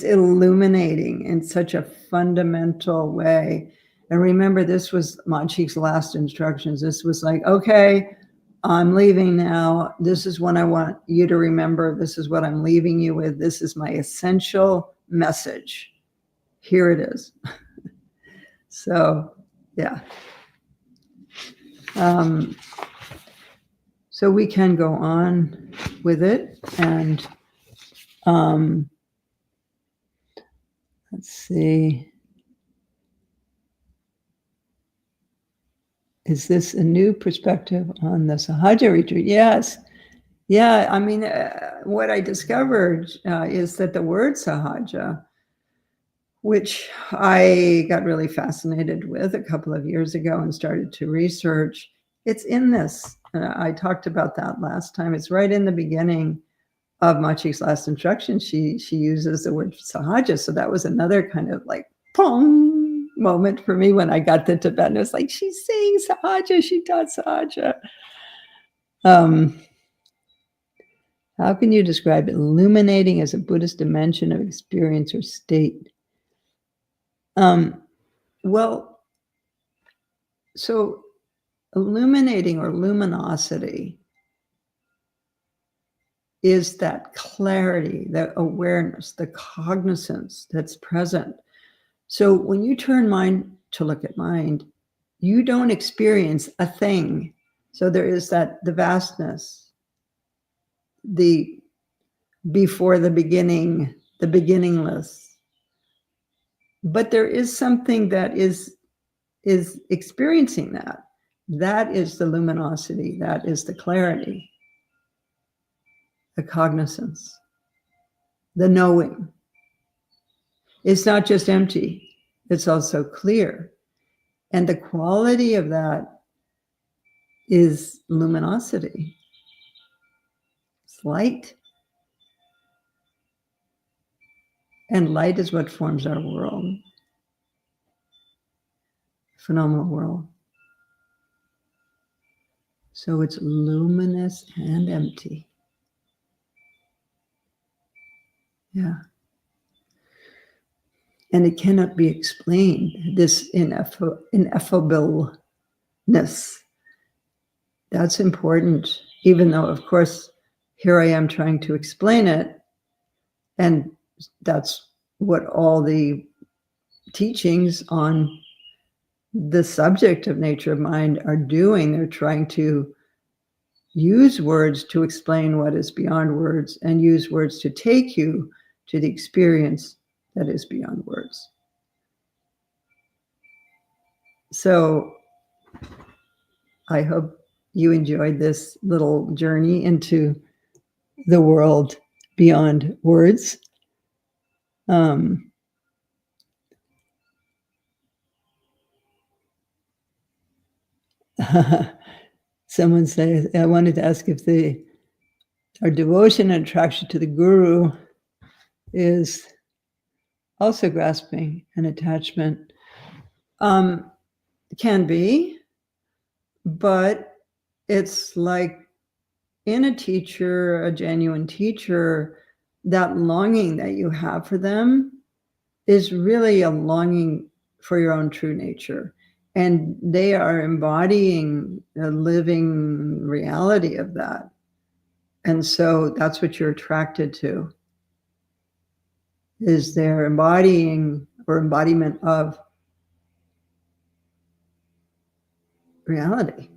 Speaker 3: illuminating in such a fundamental way. And remember, this was Machig's last instructions. This was like, okay, I'm leaving now. This is what I want you to remember. This is what I'm leaving you with. This is my essential message. Here it is. So, yeah. So we can go on with it. And let's see. Is this a new perspective on the Sahaja retreat? Yes. Yeah, I mean, what I discovered is that the word Sahaja, which I got really fascinated with a couple of years ago and started to research, it's in this. I talked about that last time. It's right in the beginning of Machig's last instruction. She uses the word Sahaja. So that was another kind of like, pong moment for me when I got the Tibetan. It was like, she's saying Sahaja, she taught Sahaja. How can you describe illuminating as a Buddhist dimension of experience or state? Well, so illuminating or luminosity is that clarity, that awareness, the cognizance that's present. So when you turn mind to look at mind, you don't experience a thing. So there is that, the vastness, the before the beginning, the beginningless. But there is something that is experiencing that. That is the luminosity. That is the clarity, the cognizance, the knowing. It's not just empty. It's also clear. And the quality of that is luminosity. It's light. And light is what forms our world. Phenomenal world. So it's luminous and empty. Yeah. And it cannot be explained, this ineffableness. That's important, even though, of course, here I am trying to explain it. And that's what all the teachings on the subject of nature of mind are doing. They're trying to use words to explain what is beyond words, and use words to take you to the experience that is beyond words. So I hope you enjoyed this little journey into the world beyond words. Someone said, I wanted to ask if the our devotion and attraction to the Guru is also grasping and attachment. Can be, but it's like in a teacher, a genuine teacher, that longing that you have for them is really a longing for your own true nature. And they are embodying a living reality of that. And so that's what you're attracted to, is their embodying or embodiment of reality.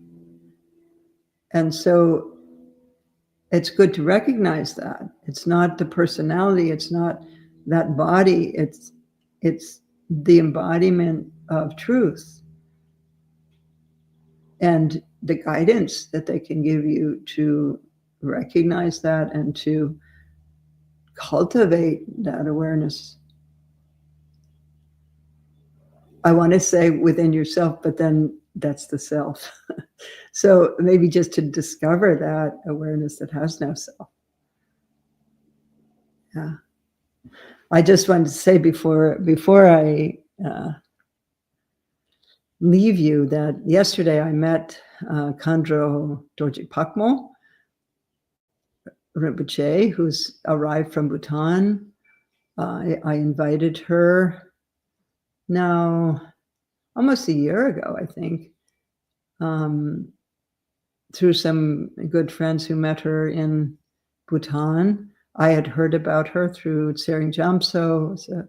Speaker 3: And so it's good to recognize that. It's not the personality, it's not that body, it's the embodiment of truth and the guidance that they can give you to recognize that and to cultivate that awareness. I want to say within yourself, but then that's the self. So maybe just to discover that awareness that has no self. Yeah. I just wanted to say before I leave you that yesterday I met Khandro Dorje Pakmo Rinpoche, who's arrived from Bhutan. I invited her now almost a year ago, I think, through some good friends who met her in Bhutan. I had heard about her through Tsering Jamso, who's a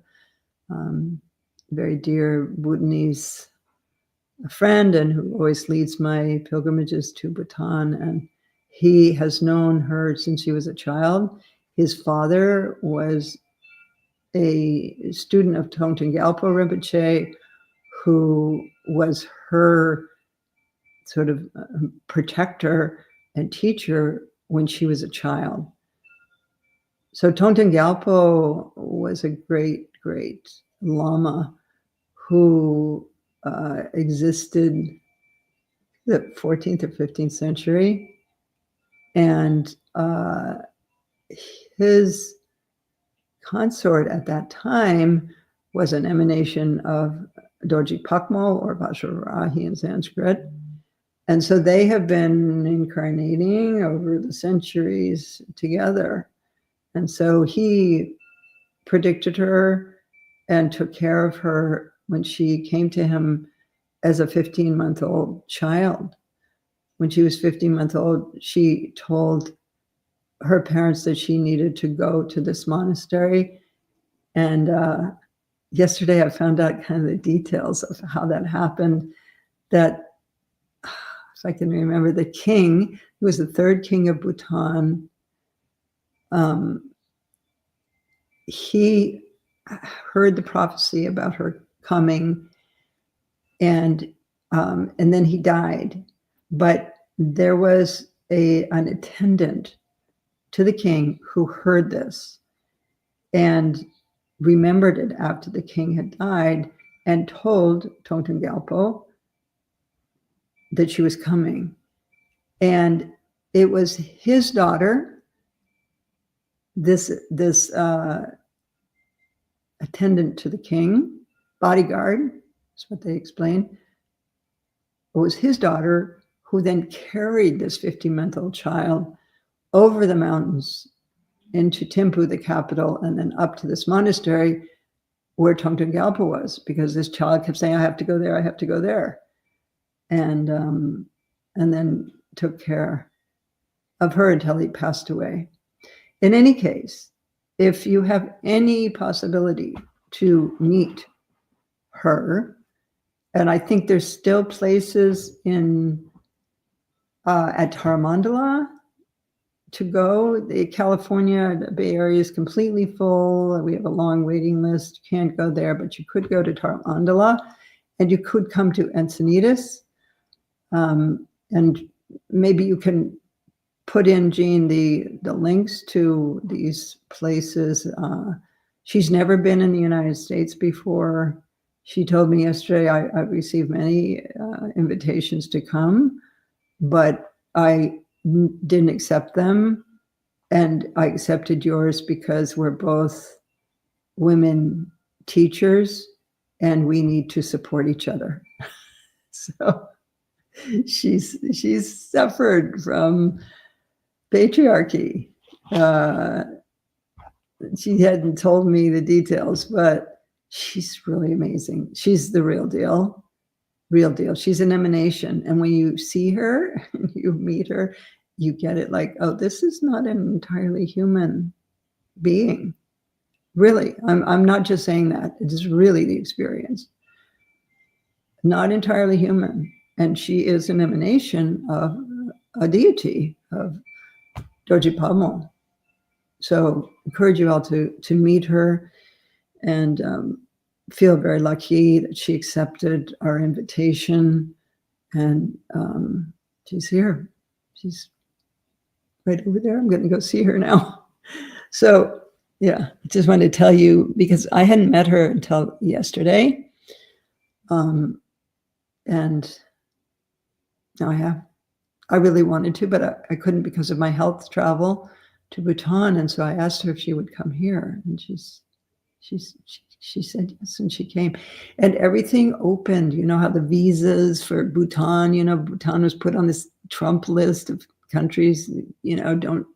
Speaker 3: very dear Bhutanese friend and who always leads my pilgrimages to Bhutan. And he has known her since she was a child. His father was a student of Tongten Gyalpo Rinpoche, who was her sort of protector and teacher when she was a child. So Tongten Gyalpo was a great, great Lama who existed in the 14th or 15th century. And his consort at that time was an emanation of Dorje Pakmo, or Vajrarahi in Sanskrit. And so they have been incarnating over the centuries together. And so he predicted her and took care of her when she came to him as a 15-month-old child. When she was 15 months old, she told her parents that she needed to go to this monastery. And yesterday I found out kind of the details of how that happened, that if I can remember, the king, who was the third king of Bhutan, he heard the prophecy about her coming, and then he died. But there was an attendant to the king who heard this and remembered it after the king had died and told Tongten Gyalpo that she was coming. And it was his daughter, this attendant to the king, bodyguard, that's what they explained. It was his daughter who then carried this 15-month-old child over the mountains into Thimphu, the capital, and then up to this monastery where Tongten Gyalpo was, because this child kept saying, I have to go there, I have to go there. And then took care of her until he passed away. In any case, if you have any possibility to meet her, and I think there's still places at Mandala to go. California, the Bay Area is completely full. We have a long waiting list. You can't go there, but you could go to Mandala, and you could come to Encinitas. And maybe you can put in, Jean, the links to these places. She's never been in the United States before. She told me yesterday, I received many invitations to come, but I didn't accept them And I accepted yours because we're both women teachers and we need to support each other. So she's suffered from patriarchy. She hadn't told me the details, but she's really amazing. She's the real deal. Real deal. She's an emanation. And when you see her and you meet her, you get it like, oh, this is not an entirely human being. Really, I'm not just saying that. It is really the experience. Not entirely human. And she is an emanation of a deity, of Dorje Pamo. So encourage you all to meet her and feel very lucky that she accepted our invitation. And she's here. She's right over there. I'm going to go see her now. So yeah, I just wanted to tell you, because I hadn't met her until yesterday. And now I have. I really wanted to, but I couldn't because of my health travel to Bhutan. And so I asked her if she would come here. And she said yes, and she came. And everything opened. You know how the visas for Bhutan, Bhutan was put on this Trump list of countries, don't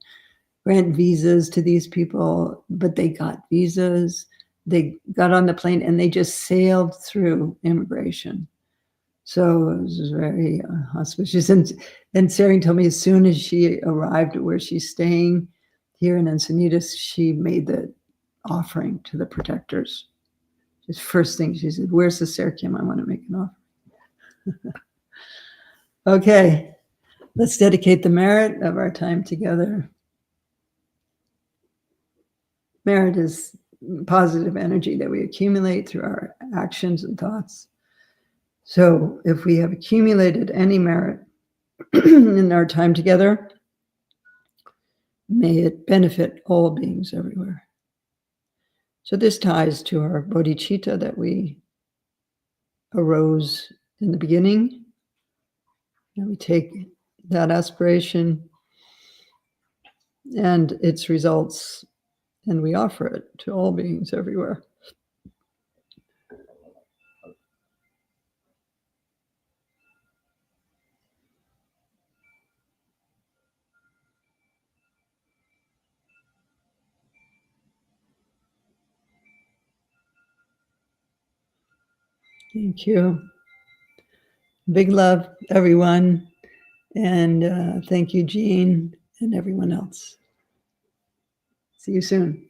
Speaker 3: grant visas to these people, but they got visas. They got on the plane and they just sailed through immigration. So it was very auspicious. And Sari told me as soon as she arrived at where she's staying here in Encinitas, she made the offering to the protectors. Just first thing she said, where's the Serkim? I want to make an offering. Okay, let's dedicate the merit of our time together. Merit is positive energy that we accumulate through our actions and thoughts. So if we have accumulated any merit in our time together, may it benefit all beings everywhere. So this ties to our bodhicitta that we arose in the beginning. And we take that aspiration and its results, and we offer it to all beings everywhere. Thank you. Big love, everyone. And thank you, Jean, and everyone else. See you soon.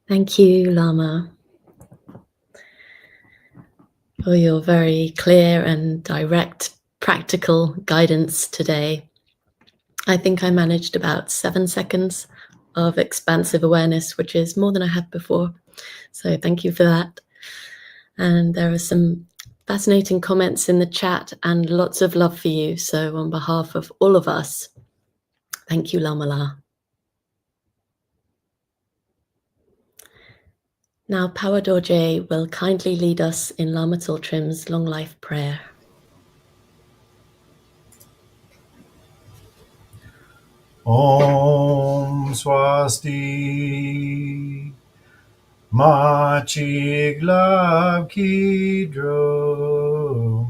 Speaker 2: Thank you, Lama, for your very clear and direct, practical guidance today. I think I managed about 7 seconds of expansive awareness, which is more than I had before. So thank you for that. And there are some fascinating comments in the chat and lots of love for you. So on behalf of all of us, thank you, Lama La. Now Power Dorje will kindly lead us in Lama Tsultrim's long life prayer.
Speaker 4: Om Swasti Machig Labdrön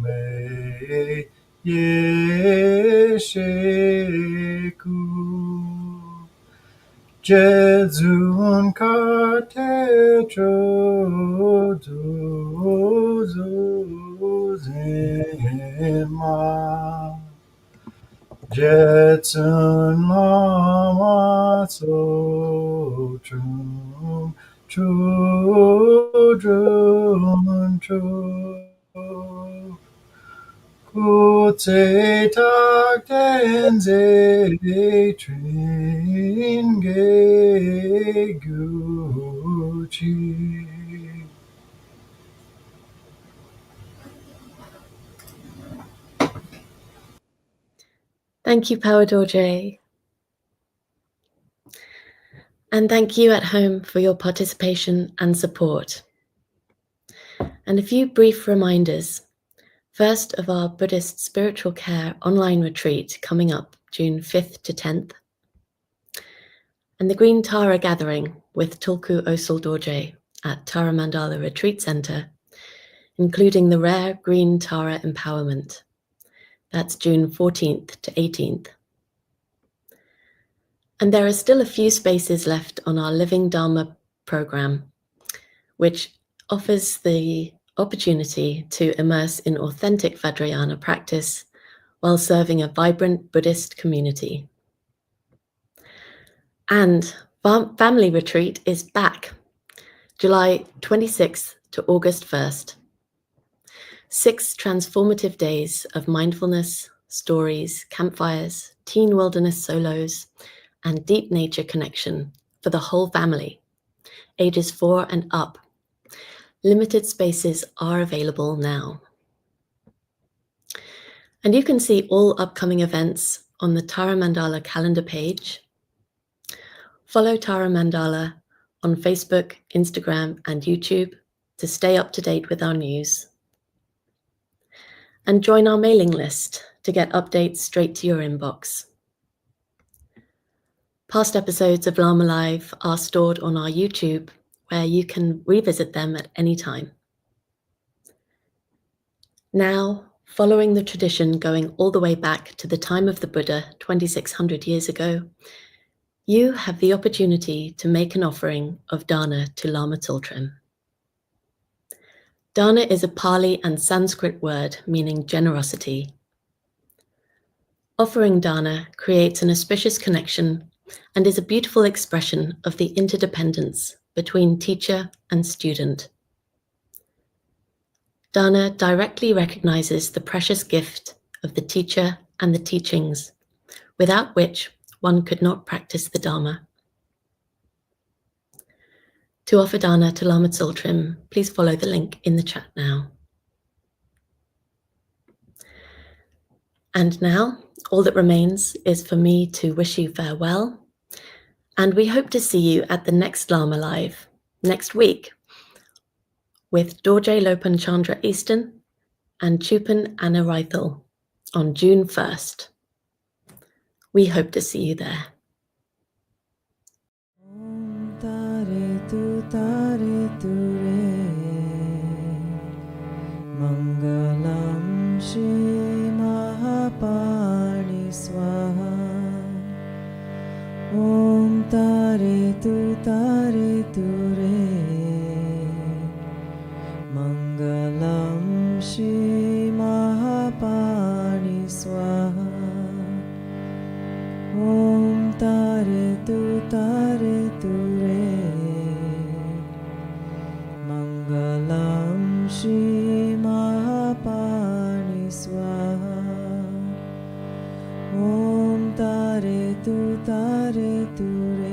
Speaker 4: me Yesheku Jedzun Katetro Zema Jetsun Lama Tsultrim Allione Kutse Tak Denze Tringe Gucci.
Speaker 2: Thank you, Power Dorje. And thank you at home for your participation and support. And a few brief reminders. First of our Buddhist spiritual care online retreat coming up June 5th to 10th. And the Green Tara Gathering with Tulku Osal Dorje at Tara Mandala Retreat Center, including the Rare Green Tara Empowerment. That's June 14th to 18th. And there are still a few spaces left on our Living Dharma program, which offers the opportunity to immerse in authentic Vajrayana practice while serving a vibrant Buddhist community. And Family Retreat is back, July 26th to August 1st. 6 transformative days of mindfulness, stories, campfires, teen wilderness solos, and deep nature connection for the whole family, ages 4 and up. Limited spaces are available now. And you can see all upcoming events on the Tara Mandala calendar page. Follow Tara Mandala on Facebook, Instagram, and YouTube to stay up to date with our news. And join our mailing list to get updates straight to your inbox. Past episodes of Lama Live are stored on our YouTube, where you can revisit them at any time. Now, following the tradition going all the way back to the time of the Buddha 2600 years ago, you have the opportunity to make an offering of dana to Lama Tsultrim. Dana is a Pali and Sanskrit word meaning generosity. Offering dana creates an auspicious connection and is a beautiful expression of the interdependence between teacher and student. Dana directly recognizes the precious gift of the teacher and the teachings, without which one could not practice the Dharma. To offer dana to Lama Tsultrim, please follow the link in the chat now. And now, all that remains is for me to wish you farewell, and we hope to see you at the next Lama Live next week with Dorje Lopan Chandra Easton and Chupan Anna Reithel on June 1st. We hope to see you there.
Speaker 1: Om tare tu re, Mangalam Shri Mahapani Swaha. Om tare tu re, Mangalam Shri Mahapani Swaha. Om tare tu re, Mangalam Shri Mahapani Swaha. Om tare tu re.